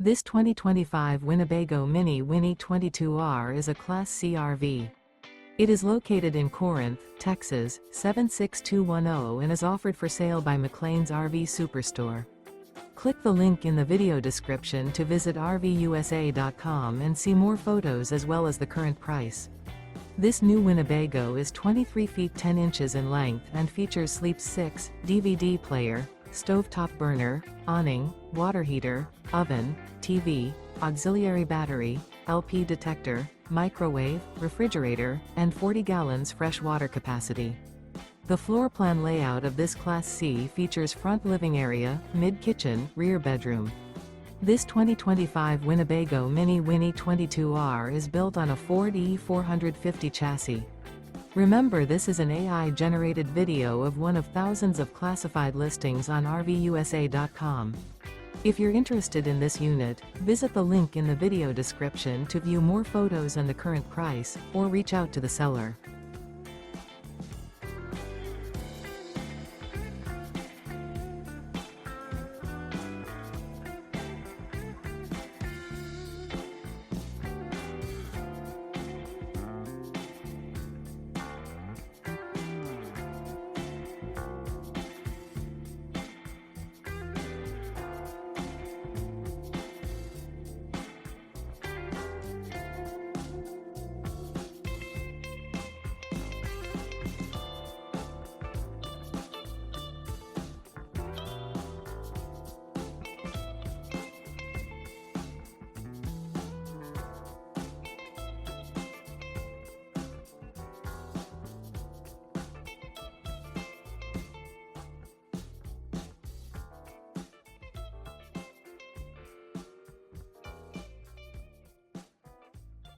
This 2025 Winnebago Minnie Winnie 22R is a Class C RV. It is located in Corinth, Texas, 76210 and is offered for sale by McClain's RV Superstore. Click the link in the video description to visit RVUSA.com and see more photos as well as the current price. This new Winnebago is 23 feet 10 inches in length and features Sleep 6, DVD player, stovetop burner, awning, water heater, oven, TV, auxiliary battery, LP detector, microwave, refrigerator, and 40 gallons fresh water capacity. The floor plan layout of this Class C features front living area, mid-kitchen, rear bedroom. This 2025 Winnebago Minnie Winnie 22R is built on a Ford E450 chassis. Remember, this is an AI-generated video of one of thousands of classified listings on RVUSA.com. If you're interested in this unit, visit the link in the video description to view more photos and the current price, or reach out to the seller.